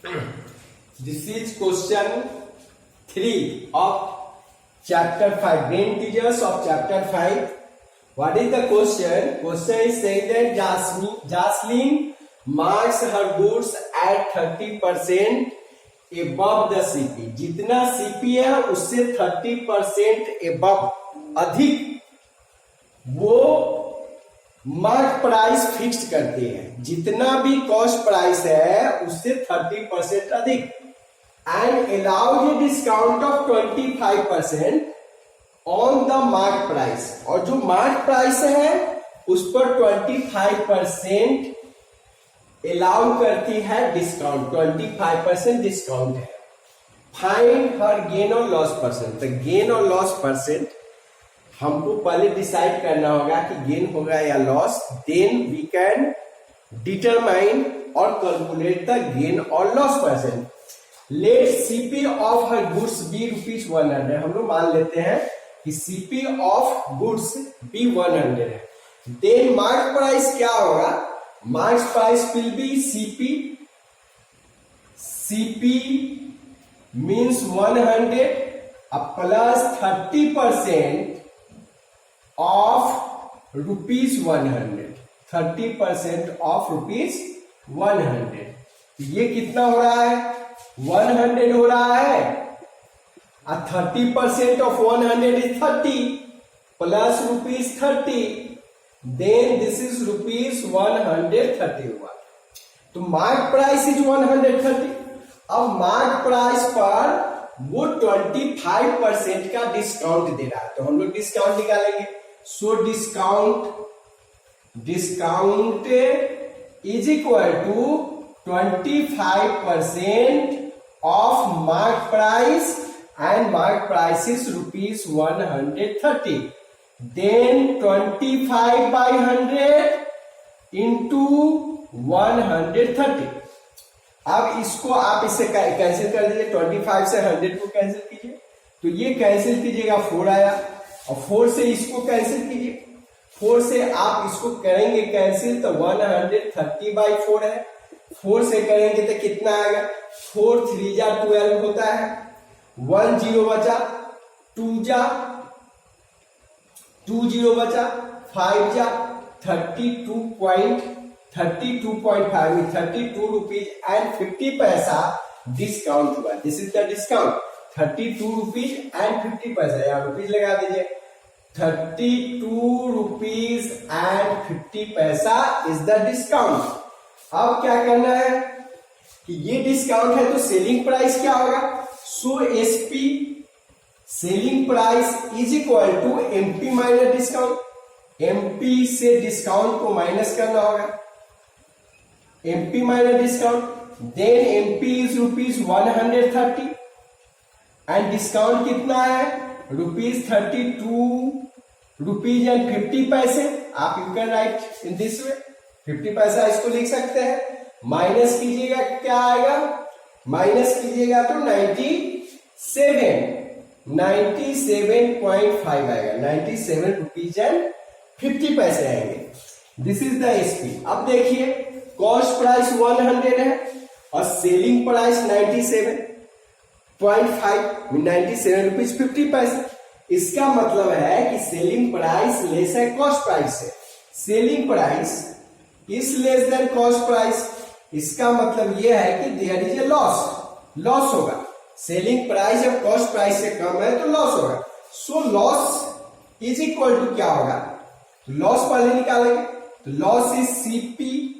This is question 3 of chapter 5, brain teachers of chapter 5. What is the question? Question is saying that Jasleen marks her goods at 30% above the CP. जितना CP है उससे 30% above अधिक वो mark price fix करते हैं. जितना भी cost price है उससे 30% अधिक and allowed A discount of 25% on the mark price. और जो मार्क प्राइस है उस पर 25% अलाउ करती है डिस्काउंट. 25% डिस्काउंट है. फाइंड हर गेन और लॉस परसेंट. तो गेन और लॉस परसेंट हमको पहले डिसाइड करना होगा कि गेन होगा या loss. Then we can determine और कैलकुलेट द गेन और loss percent. Let CP of her goods be ₹100. हम लोग मान लेते हैं कि सीपी ऑफ गुड्स बी 100 है. देन मार्क प्राइस क्या होगा? Mark price will be CP. CP means 100 plus 30% of ₹100. 30% of ₹100. ये कितना हो रहा है? 100 हो रहा है. 30% of 100 is 30 plus ₹30. Then this is ₹130 हुआ. तो मार्क प्राइस इज 130. अब मार्क प्राइस पर वो 25% का डिस्काउंट दे रहा है. तो हम लोग डिस्काउंट निकालेंगे. So discount is equal to 25% off mark price and mark price is ₹130. Then 25/100 into 130. अब इसको आप इससे कैंसिल कर दीजिए. 25 से 100 को कैंसिल कीजिए तो ये कैंसिल कीजिएगा 4 आया. और 4 से इसको कैंसिल कीजिए. 4 से आप इसको करेंगे कैंसिल तो 130/4 है. 4 से करेंगे तो कितना आएगा? 4 3 जा 12 होता है. 1 0 बचा. 2 जा 2 0 बचा. 5 जा 32.5 में 32 रुपीज एंड 50 पैसा डिस्काउंट हुआ. This is the discount. 32 rupees and 50 पैसा. यहाँ रुपीज लगा दीजिए. 32 रुपीज एंड 50 पैसा इज द डिस्काउंट. अब क्या करना है कि ये डिस्काउंट है तो सेलिंग प्राइस क्या होगा? So SP selling price is equal to MP minus discount. MP से डिस्काउंट को माइनस करना होगा. MP minus discount. Then MP is ₹130 and discount कितना है? ₹32 एंड 50 पैसे. आप you can write in this way. 50 paisa इसको लिख सकते हैं. माइनस कीजिएगा क्या आएगा? माइनस कीजिएगा तो 97.5 आएगा. 97 रुपीज एंड 50 पैसे आएंगे. This is the SP. अब देखिए कॉस्ट प्राइस 100 है और सेलिंग प्राइस 97.5 97 रुपीज 50 पैसे. इसका मतलब है कि सेलिंग प्राइस लेस है कॉस्ट प्राइस से. Selling price is less than cost price. इसका मतलब यह है कि देयर इज ए लॉस होगा. सेलिंग प्राइस जब कॉस्ट प्राइस से कम है तो लॉस होगा. So loss is equal to क्या होगा? लॉस पहले निकालेंगे तो loss is CP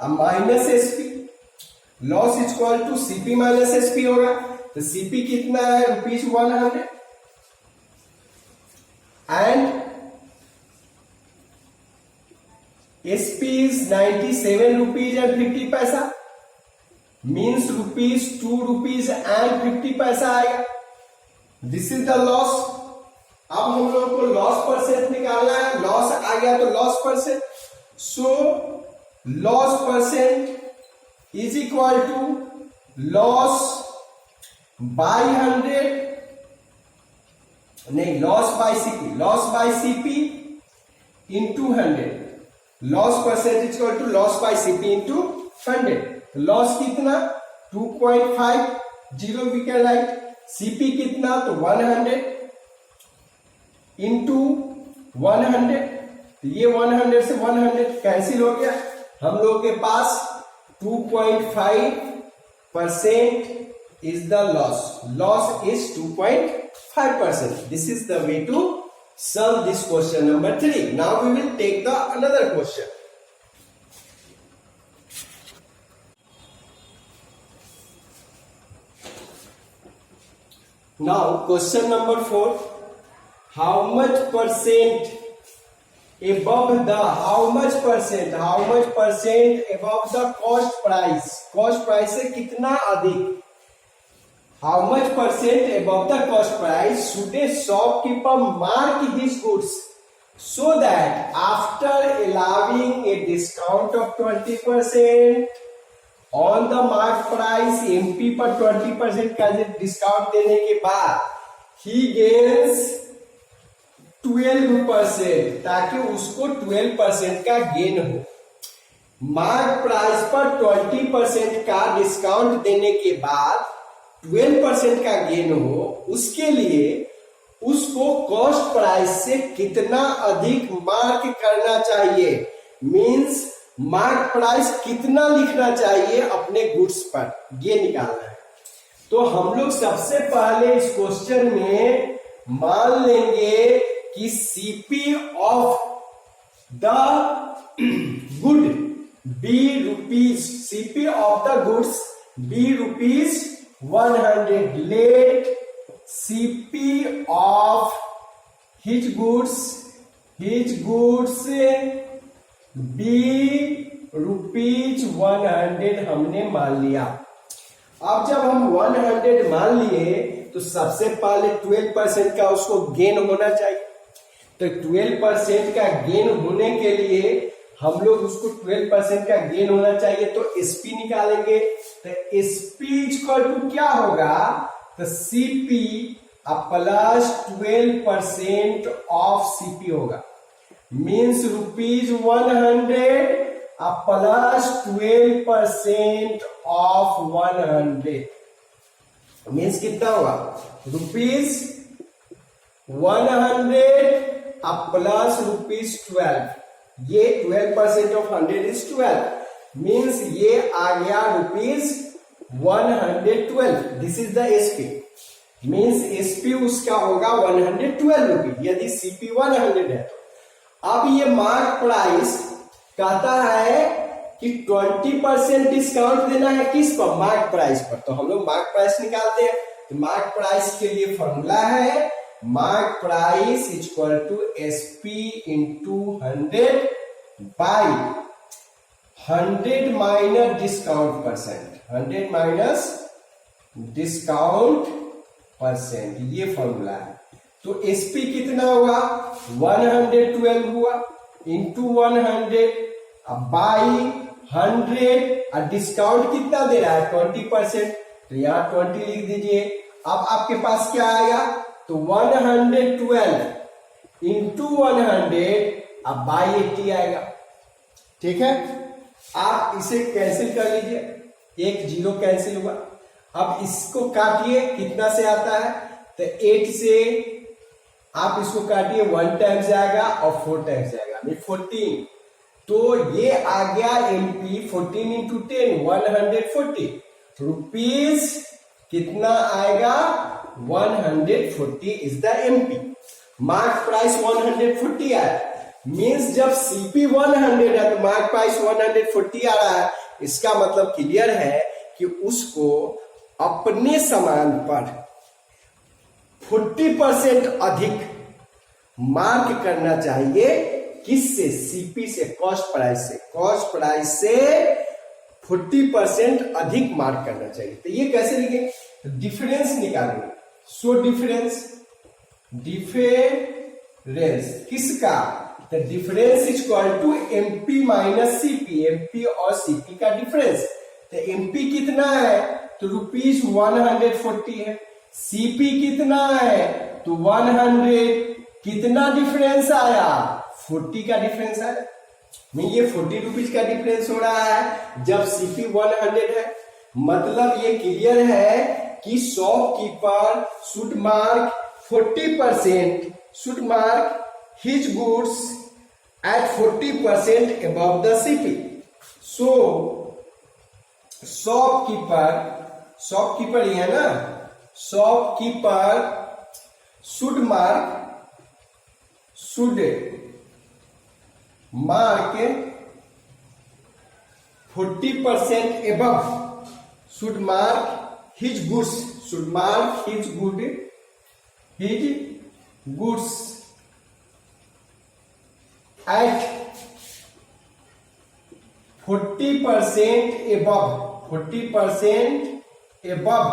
minus SP. Loss is equal to CP minus SP होगा. तो सीपी कितना है? ₹100 and SP is 97 rupees and 50 पैसा. मीन्स ₹2 एंड 50 पैसा आएगा. This is the loss. अब हम लोगों को लॉस परसेंट निकालना है. लॉस आ गया तो loss percent. So loss percent is equal to loss by 100 नहीं loss by CP into 100. Loss percent is equal to loss by CP into 100. Loss कितना? 2.50 वी कैन राइट। सीपी कितना, तो 100 into 100, तो ये 100 से 100 कैंसिल हो गया। हम लोगों के पास 2.5% is the loss. Loss is 2.5%. This is the way to solve this question number 3. Now we will take the another question. Now question number 4. How much percent above the cost price? Cost price से कितना अधिक? How much percent above the cost price should a shopkeeper mark his goods so that after allowing a discount of 20% on the marked price, MP पर 20% का discount देने के बाद he gains 12%, ताकि उसको 12% का गेन हो। मार्क प्राइस पर 20% का डिस्काउंट देने के बाद 12% का गेन हो, उसके लिए उसको कॉस्ट प्राइस से कितना अधिक मार्क करना चाहिए, मींस मार्क प्राइस कितना लिखना चाहिए अपने गुड्स पर, ये निकालना है। तो हम लोग सबसे पहले इस क्वेश्चन में मान लेंगे कि CP of the good be rupees, CP of the goods be rupees 100, let CP of his goods be rupees 100 हमने मान लिया। अब जब हम 100 मान लिए तो सबसे पहले 12% का उसको गेन होना चाहिए। तो 12% का गेन होने के लिए हम लोग उसको 12% का गेन होना चाहिए, तो एसपी निकालेंगे। तो एसपी इक्वल टू क्या होगा, तो सीपी प्लस 12% ऑफ सीपी होगा, means rupees 100 plus 12% of 100, means कितना होगा, रुपीज 100 प्लस रुपीज 12, ये 12% ऑफ 100 इज 12, मीन्स ये आ गया rupees 112। This is the SP, means SP उसका होगा 112 रुपीज यदि सीपी 100 है। अब ये मार्क प्राइस कहता है कि 20% डिस्काउंट देना है किस पर, मार्क प्राइस पर। तो हम लोग मार्क प्राइस निकालते हैं। तो मार्क प्राइस के लिए फॉर्मूला है mark price equal to SP into 100 by 100 minus discount percent, 100 minus discount percent, ये फॉर्मूला है। तो एसपी कितना हुआ, 112 हुआ इंटू 100 बाई 100, डिस्काउंट कितना दे रहा है 20%, तो यहाँ 20 लिख दीजिए। अब आपके पास क्या आएगा, तो 112 इंटू 100 बाई 80 आएगा। ठीक है, आप इसे कैंसिल कर लीजिए, एक जीरो कैंसिल हुआ। अब इसको काटिए, कितना से आता है, तो 8 से आप इसको काटिए, 1 टाइम्स जाएगा और 4 टाइम्स जाएगा, 14। तो ये आ गया एमपी 14 इंटू 10 140 रुपीज, कितना आएगा 140 is the MP. Mark price 140 आया, मीन्स जब सीपी 100 है तो मार्क प्राइस 140 आ रहा है। इसका मतलब क्लियर है कि उसको अपने सामान पर 40% अधिक मार्क करना चाहिए, किससे, सीपी से, कॉस्ट प्राइस से। कॉस्ट प्राइस से 40% अधिक मार्क करना चाहिए। तो ये कैसे लिखेंगे, डिफरेंस निकालेंगे। सो डिफरेंस किसका, तो difference equal to MP minus CP, MP और सीपी का डिफरेंस। तो एमपी कितना है, तो रुपीज 140 है, सीपी कितना है, तो 100, कितना डिफरेंस आया, 40 का डिफरेंस आया। ये 40 रुपीज का डिफरेंस हो रहा है जब सीपी 100 है। मतलब ये क्लियर है कि shopkeeper should mark 40%, should mark his goods at 40% above the CP. So shopkeeper ये है ना, shopkeeper should mark 40% above, should mark his goods at 40% above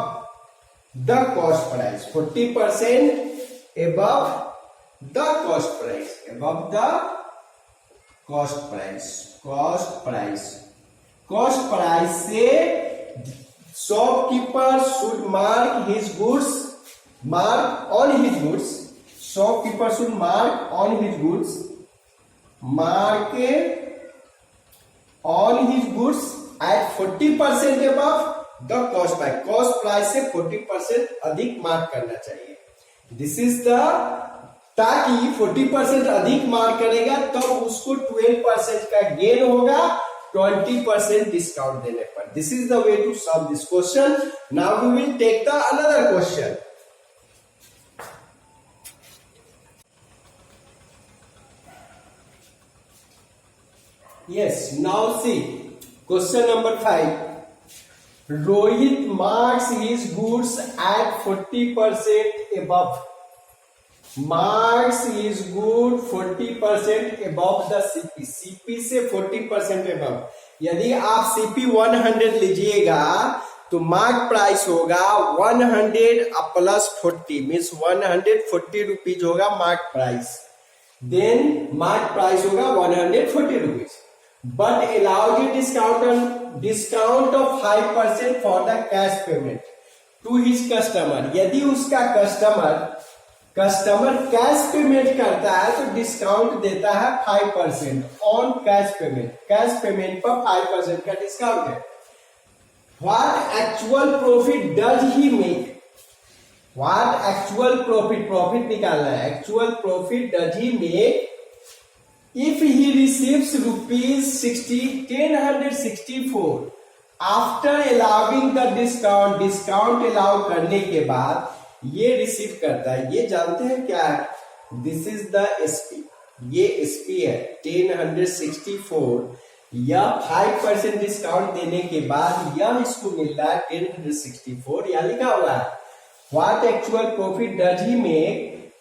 the cost price, 40% above the cost price, above the cost price से shopkeeper should mark his goods, shopkeeper should mark on his goods at 40% above the cost price से 40% अधिक mark करना चाहिए. This is the, ताकि 40% अधिक mark करेगा तो उसको 12% का गेन होगा 20% डिस्काउंट देने पर. This is the way to solve this question. Now we will take the another question. Yes, now see question number 5. Rohit marks his goods at 40% above. Marks his good 40% above the CP. CP से 40% above. यदि आप CP 100 लीजिएगा तो mark price होगा 100 plus 40 means 140 rupees होगा mark price. Then mark price होगा 140 rupees. But allows a discount of 5% for the cash payment to his customer. यदि उसका कस्टमर कैश पेमेंट करता है तो डिस्काउंट देता है 5% on cash payment. Cash payment पर 5% का डिस्काउंट है. What actual profit does he make? What actual profit निकालना है. Actual profit does he make if he receives rupees 1064 after allowing the discount allow करने के बाद ये रिसीव करता है. ये जानते हैं क्या है? This is the SP. ये एसपी है 1064 या 5% डिस्काउंट देने के बाद यह इसको मिल रहा है 1064. या लिखा हुआ है what actual profit does he make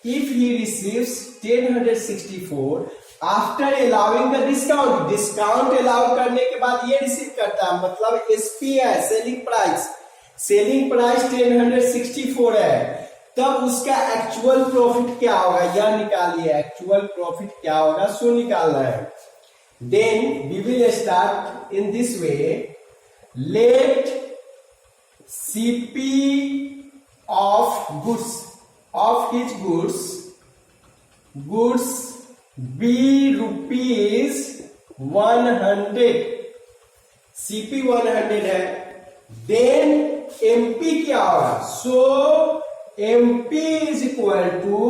if he receives 1064 after allowing the discount allow करने के बाद ये रिसीव करता है. मतलब एसपी है, सेलिंग प्राइस 1064 है. तब उसका एक्चुअल प्रॉफिट क्या होगा यह निकालिए. एक्चुअल प्रॉफिट क्या होगा सो निकालना है. Then we will start in this way. Let CP of his goods be rupees 100. CP 100 है. देन एमपी क्या होगा? So MP is equal to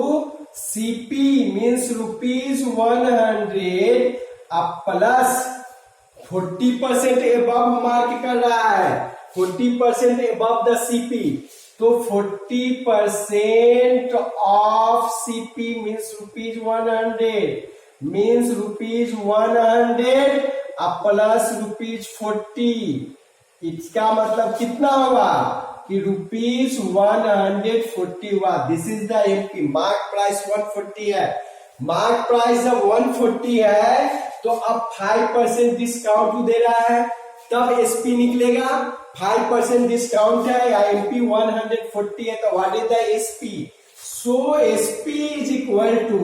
CP means rupees 100 plus 40% above mark कर रहा है. 40% एबव द सीपी. तो 40% of CP means rupees 100 means rupees 100 plus rupees 40. इसका मतलब कितना होगा कि रुपीज 140 हुआ. This is the MP. Mark price 140 है. मार्क प्राइस जब 140 है तो अब 5% डिस्काउंट दे रहा है तब एसपी निकलेगा. 5% डिस्काउंट है या एमपी 140 है तो what is the SP? So SP is equal to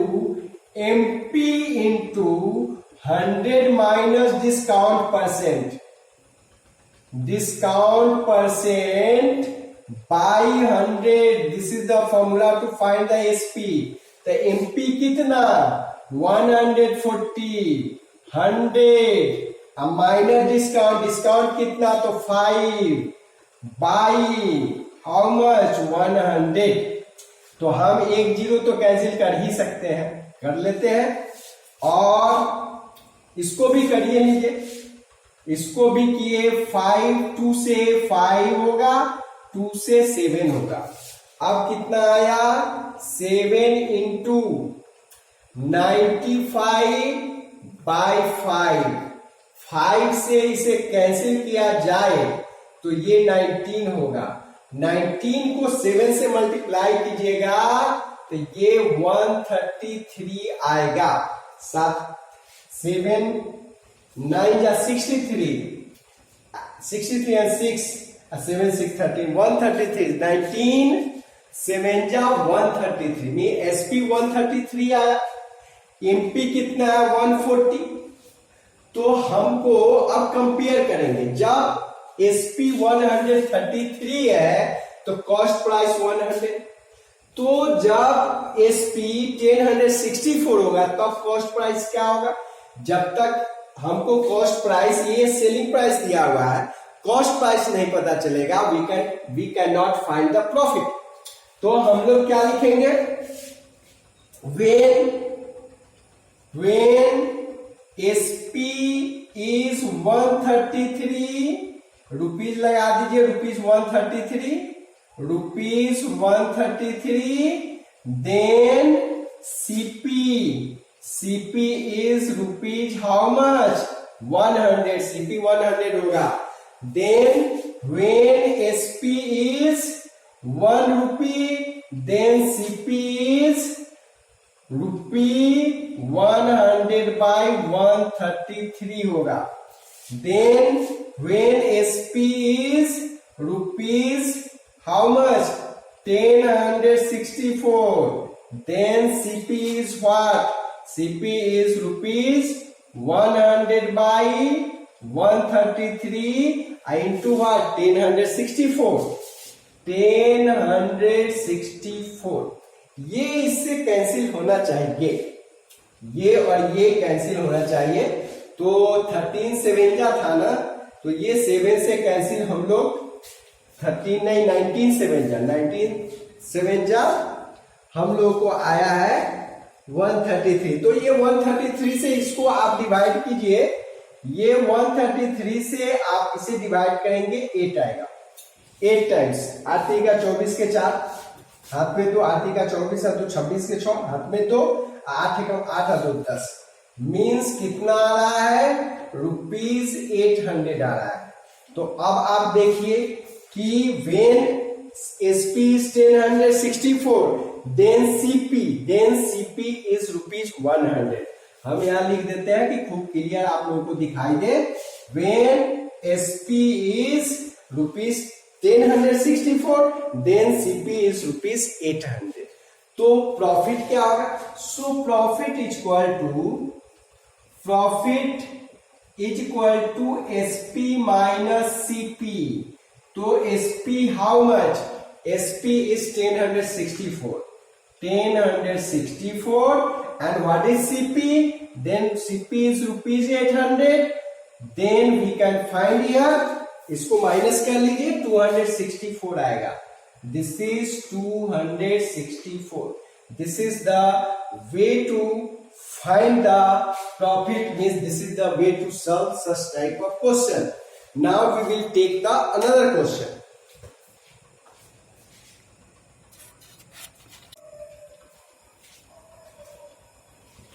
MP into 100 minus discount percent by 100. This is the formula to find the SP. The MP कितना? 140 100 अब माइनस डिस्काउंट कितना? तो 5 बाई हाउ मच 100। तो हम एक zero तो cancel कर ही सकते हैं, कर लेते हैं। और इसको भी करिए लीजिए, इसको भी किए। 5 2 से 5 होगा, 2 से 7 होगा। अब कितना आया 7 इंटू 95/5। 5 से इसे कैंसिल किया जाए तो ये 19 होगा। 19 को 7 से मल्टीप्लाई कीजिएगा तो ये 133 आएगा। 7 9 या 63, 63 and 6 7 6 13 133 19 7 जा 133 में SP 133 आया। MP कितना है 140। तो हमको अब कंपेयर करेंगे, जब SP 133 है तो कॉस्ट प्राइस 100। तो जब SP 1064 होगा तब कॉस्ट प्राइस क्या होगा। जब तक हमको कॉस्ट प्राइस, ये सेलिंग प्राइस दिया हुआ है, कॉस्ट प्राइस नहीं पता चलेगा, we can not find the profit. तो हम लोग क्या लिखेंगे, when SP is 133 रुपीज लगा दीजिए, rupees 133, then CP is rupees how much 100, CP 100 होगा। Then when SP is 1 rupee, then CP is rupee 100/133 होगा। Then when SP is rupees how much 1064, then CP is what? CP is rupees 100/133 into what? 1064। ये इससे cancel होना चाहिए, ये और ये cancel होना चाहिए। तो 13 7 जा था ना, तो ये 7 से कैंसिल हम लोग 13 नहीं 19 7 जा हम लोग को आया है 133। तो ये 133 से इसको आप डिवाइड कीजिए, ये 133 से आप इसे डिवाइड करेंगे 8 आएगा। 8 टाइम्स 8 का 24 के 4 हाथ में, तो 8 का 24 है तो 26 के 6 हाथ में, तो 8 का 8 है तो 10 मीन्स कितना आ रहा है ₹800 आ रहा है। तो अब आप देखिए कि when SP is 1064 then CP is ₹100। हम यहां लिख देते हैं कि खूब क्लियर आप लोगों को दिखाई दे। when SP is ₹1064 then CP is ₹800। तो प्रॉफिट क्या होगा, so profit is equal to SP minus CP। तो SP how much, SP is 1064 and what is CP, then CP is ₹800। then we can find here, इसको minus कर लीजिए 264 आएगा। This is 264। This is the way to find the profit, means this is the way to solve such type of question. Now we will take the another question.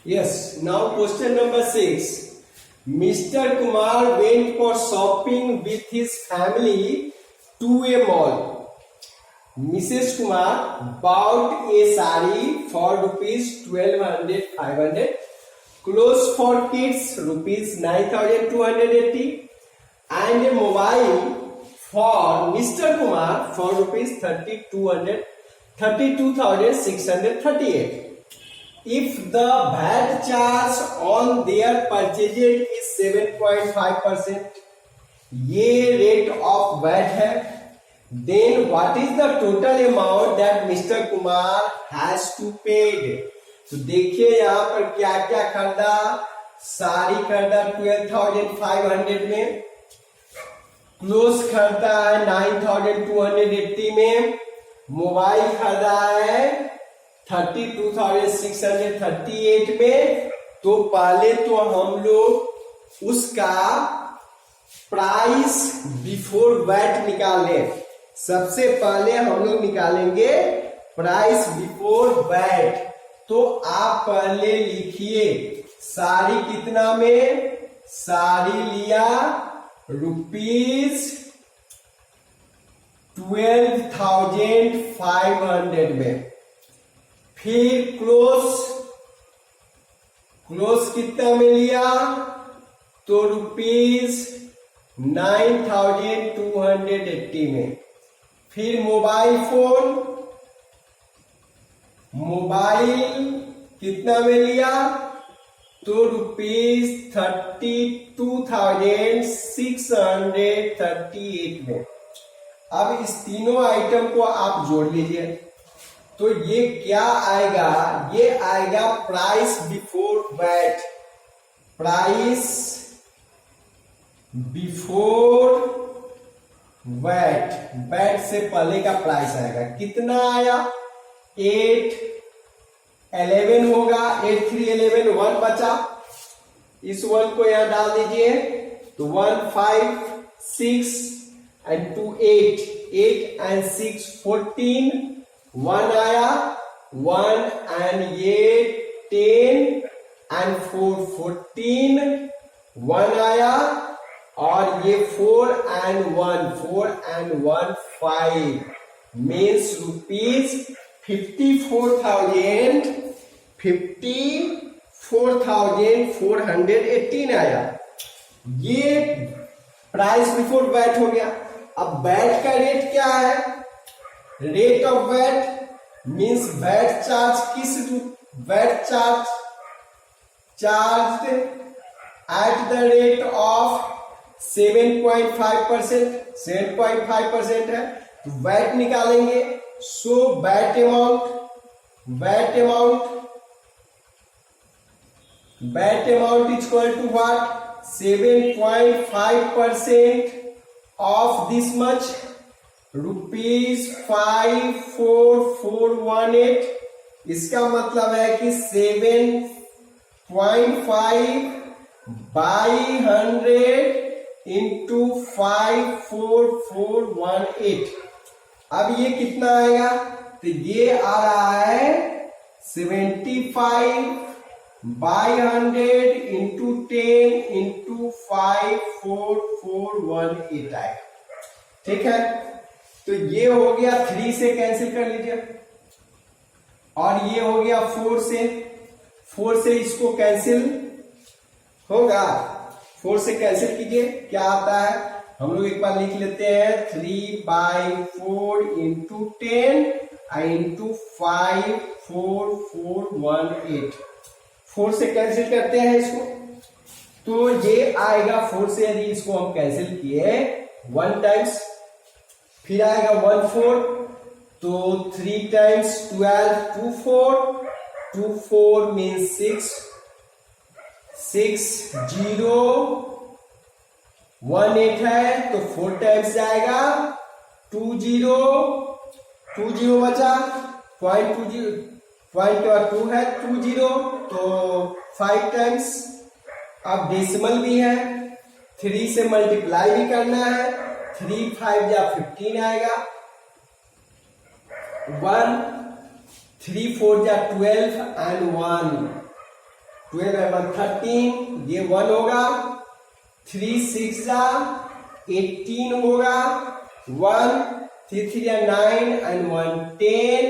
Yes, now question number 6. Mr. Kumar went for shopping with his family to a mall. Mrs. Kumar bought a sari for ₹1200-500, clothes for kids ₹9280, and a mobile for Mr. Kumar for ₹32,638. If the VAT charge on their purchases is 7.5%, ये rate of VAT है, then what is the total amount that Mr. Kumar has to paid? तो देखिए यहाँ पर क्या क्या खरीदा, साड़ी खरीदा 12,500 में, क्लोथ खरीदा है 9280 में, मोबाइल खरीदा है 32,638 में। तो पहले तो हम लोग उसका प्राइस बिफोर वैट निकालें। सबसे पहले हम लोग निकालेंगे प्राइस बिफोर वैट। तो आप पहले लिखिए साड़ी कितना में, साड़ी लिया ₹12,500 में। फिर क्लोथ कितना में लिया, तो ₹9,280 में। फिर मोबाइल कितना में लिया, तो ₹32,638 में। अब इस तीनों आइटम को आप जोड़ लीजिए, तो ये क्या आएगा, ये आएगा price before VAT. Price before VAT से पहले का प्राइस आएगा, कितना आया 811 होगा, 8311, 1 बचा, इस 1 को यहां डाल दीजिए, तो 1 5 6 and 2 8 and 6 14, 1 आया, 1 and ये 10 and 4 14, 1 आया, और ये 4 and 1 5 means ₹54,418 आया। ये प्राइस बिफोर वैट हो गया। अब वैट का रेट क्या है, rate of VAT means VAT charge VAT charge at the rate of 7.5% है, तो वैट निकालेंगे। So VAT amount is equal to what, 7.5% of this much, ₹54,418। इसका मतलब है कि 7.5 by 100 into 54,418। अब ये कितना आएगा, तो ये आ रहा है 75 by 100 into 10 into 54,418 आएगा। ठीक है, तो ये हो गया 3 से कैंसिल कर लीजिए, और ये हो गया 4 से इसको कैंसिल होगा, 4 से कैंसिल कीजिए, क्या आता है, हम लोग एक बार लिख लेते हैं, 3/4 into 10 into 54,418। 4 से कैंसिल करते हैं इसको, तो ये आएगा 4 से यदि इसको हम कैंसिल किए 1 टाइम्स, फिर आएगा 1 4, तो 3 टाइम्स 12 24 मीन्स 6018 है, तो 4 टाइम्स जाएगा 20 बचा, पॉइंट 2 है 20, तो 5 टाइम्स। अब डेसिमल भी है, 3 से मल्टीप्लाई भी करना है, 3 5 या 15 आएगा, 1 3 4 या 12 and 1 12 and 1 13, ये 1 होगा, 3 6 जा 18 होगा, 1 3 3 या 9 and 1 10,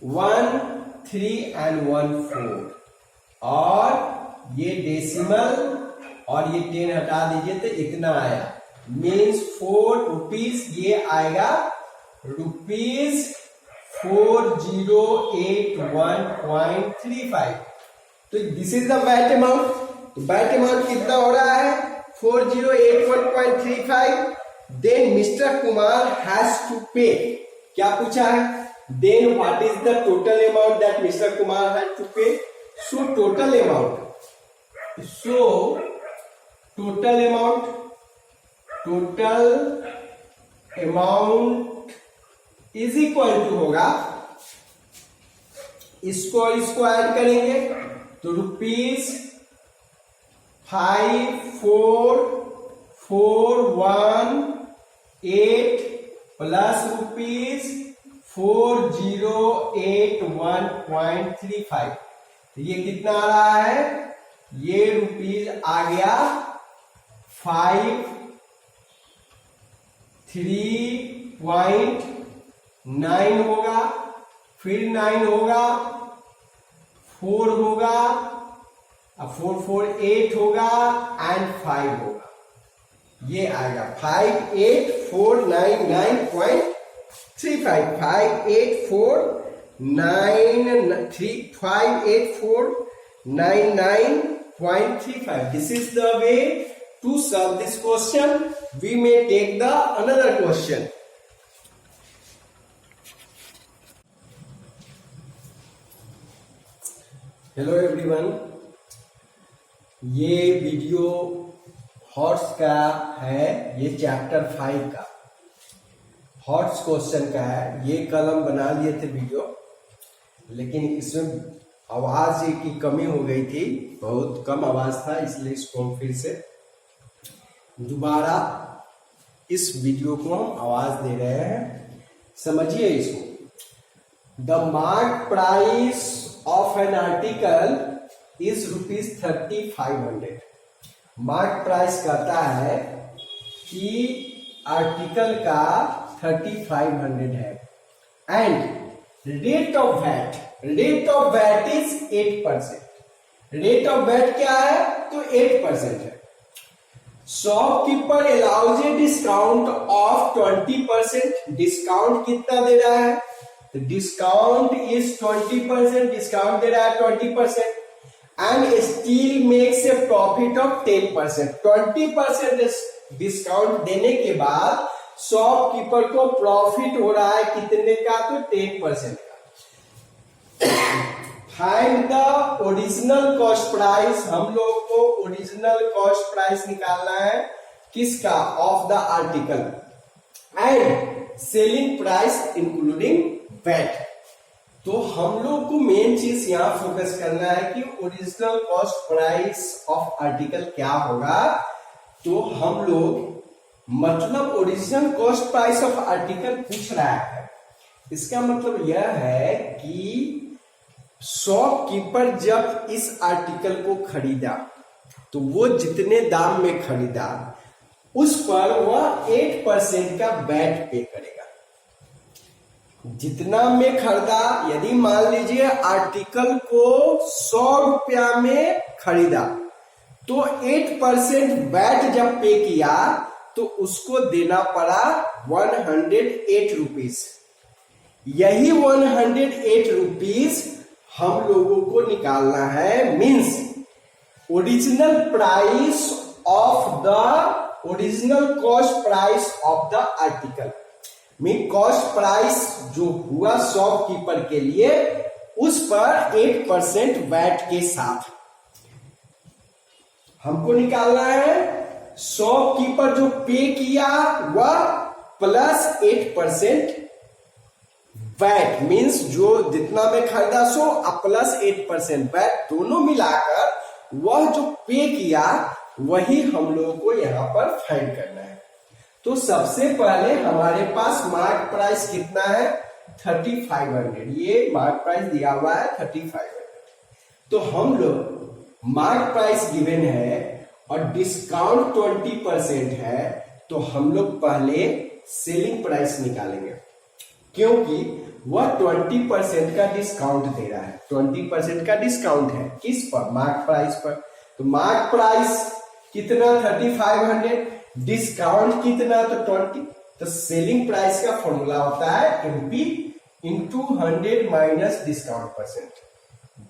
1 3 and 1 4, और ये डेसिमल और ये 10 हटा दीजिए तो इतना आया, मीन्स 4 रुपीज, ये आएगा ₹4081.35। तो this is the VAT amount. तो वैट अमाउंट कितना हो रहा है 4081.35। Then Mr Kumar has to pay, क्या पूछा है, then what is the total amount that Mr Kumar has to pay. So total amount total amount is equal to होगा, इसको ऐड करेंगे तो ₹5441.8 प्लस ₹4081.35। तो ये कितना आ रहा है, ये रुपीज आ गया 53.9 होगा, फिर 9 होगा, 4 होगा, 448 होगा एंड 5 होगा। ये आएगा 58,499.35, 58,499.35. This is the way to solve this question. We may take the another question. Hello everyone, ये वीडियो हॉट्स का है, ये चैप्टर 5 का हॉट्स क्वेश्चन का है। ये कल हम बना लिए थे वीडियो, लेकिन इसमें आवाज की कमी हो गई थी, बहुत कम आवाज था, इसलिए इसको हम फिर से दोबारा इस वीडियो को हम आवाज दे रहे हैं। समझिए इसको। The mark price of an article is ₹3500। Mark price कहता है कि आर्टिकल का 3500 है and rate of VAT is 8%। Rate of VAT क्या है, तो 8% है। Shopkeeper allows a discount of 20%। Discount कितना दे रहा है, डिस्काउंट इज 20%, डिस्काउंट दे रहा है 20% and steel makes a profit of 10%। 20% discount देने के बाद शॉपकीपर को प्रॉफिट हो रहा है कितने का, तो 10% का। Find the original cost price. हम लोग को ओरिजिनल कॉस्ट प्राइस निकालना है, किसका, of the article, and selling price including VAT. तो हम लोग को मेन चीज यहां फोकस करना है कि original cost price of article क्या होगा। तो हम लोग मतलब original cost price of article पूछ रहा है, इसका मतलब यह है कि शॉपकीपर जब इस आर्टिकल को खरीदा तो वो जितने दाम में खरीदा उस पर वह 8% का वैट पे करेगा। जितना में खरीदा, यदि मान लीजिए आर्टिकल को 100 रुपया में खरीदा तो 8% वैट जब पे किया तो उसको देना पड़ा 108 रुपीज। यही 108 रुपीज हम लोगों को निकालना है, means original price of the original cost price of the article. Mean cost price जो हुआ शॉपकीपर के लिए उस पर 8% वैट के साथ हमको निकालना है। शॉपकीपर जो पे किया वह प्लस 8% वैट, मीन्स जो जितना में खरीदा सो प्लस 8% वैट, दोनों मिलाकर वह जो पे किया वही हम लोगों को यहां पर फाइंड करना है। तो सबसे पहले हमारे पास मार्क प्राइस कितना है, 3500। ये मार्क प्राइस दिया हुआ है 3500। तो हम लोग मार्क प्राइस गिवन है और डिस्काउंट 20% है, तो हम लोग पहले सेलिंग प्राइस निकालेंगे, क्योंकि वह 20% का डिस्काउंट दे रहा है। 20% का डिस्काउंट है किस पर, मार्क प्राइस पर। तो मार्क प्राइस कितना, 3500, डिस्काउंट कितना, तो 20। तो सेलिंग प्राइस का फॉर्मूला होता है MP into 100 minus discount percent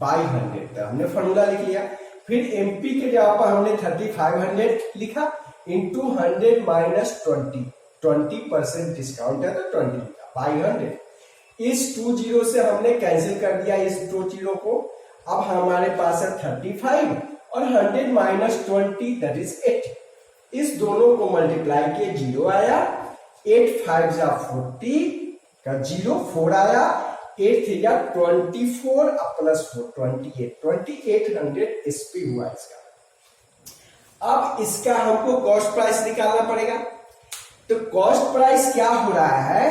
by 100। तो हमने फॉर्मूला लिख लिया। फिर एमपी के जगह पर हमने 3500 लिखा इंटू 100 माइनस 20% डिस्काउंट है तो 20 लिखा बाई 100। इस 20 से हमने कैंसिल कर दिया इस 20 को। अब हमारे पास है 35 और 100 माइनस 20 दैट इज 80। इस दोनों को मल्टीप्लाई किए 0 आया, 8 5 जा 40 का 0 4 आया, 8 3 जा 24 प्लस 4 2800 एसपी हुआ इसका। अब इसका हमको कॉस्ट प्राइस निकालना पड़ेगा। तो कॉस्ट प्राइस क्या हो रहा है,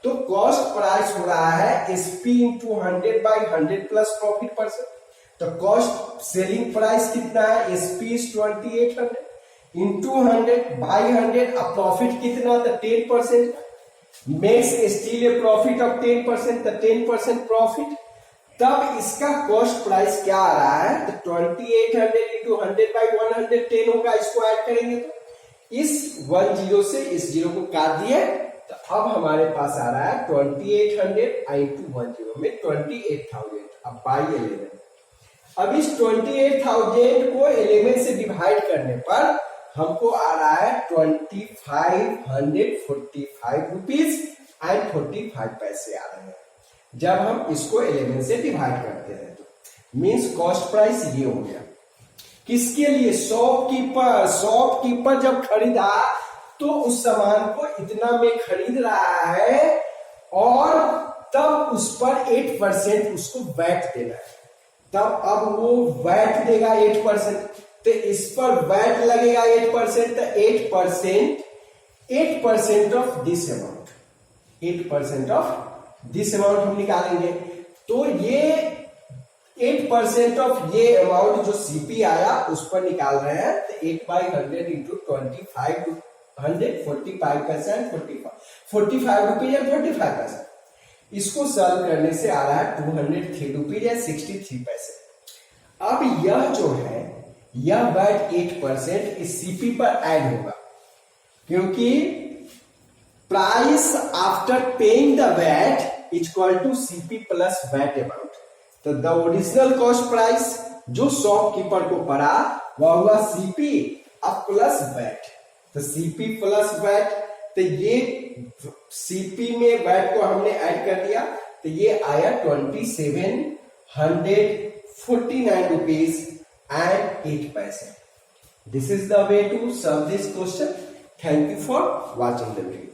तो कॉस्ट प्राइस हो रहा है SP into 100/100 plus profit percent. तो कॉस्ट सेलिंग प्राइस कितना है, एसपी इज 2800 इंटू 100/100, अब प्रॉफिट कितना था 10%, makes still a profit of 10%, तो 10% प्रॉफिट। तब इसका कॉस्ट प्राइस क्या आ रहा है, तो 2800 इंटू 100/100 10 होगा, इसको ऐड करेंगे तो इस 10 से इस 0 को काट दिए, तो अब हमारे पास आ रहा है 2800 इंटू 10 में 28,000। अब बाई 11, अब इस 28,000 को 11 से डिवाइड करने पर हमको आ रहा है 2545 रुपीज एंड 45 पैसे आ रहे हैं जब हम इसको 11 से डिवाइड करते हैं। तो मींस कॉस्ट प्राइस ये हो गया। किसके लिए, शॉपकीपर जब खरीदा तो उस सामान को इतना में खरीद रहा है और तब उस पर 8% उसको वैट देना है। तब अब वो वैट देगा 8%, तो इस पर वैट लगेगा 8%, तो 8% of this amount, 8% of this amount हम निकालेंगे। तो ये 8% ऑफ ये अमाउंट जो सीपी आया उस पर निकाल रहे हैं, तो 8/100 इंटू 25 45 पैसा एंड 45 रुपीज एंड 45 पैसा। इसको सॉल्व करने से आ रहा है 203 रुपीज एंड 63 पैसे। अब यह जो है यह वैट 8% इस सीपी पर ऐड होगा, क्योंकि price after paying the VAT is equal to CP plus VAT amount. तो द ओरिजिनल कॉस्ट प्राइस जो शॉपकीपर को पड़ा वह हुआ सीपी अब प्लस वैट। तो सीपी प्लस वैट, तो ये सीपी में वैट को हमने ऐड कर दिया, तो ये आया 2749 रुपीज and 8 पैसे। This is the way to solve this question. Thank you for watching the video.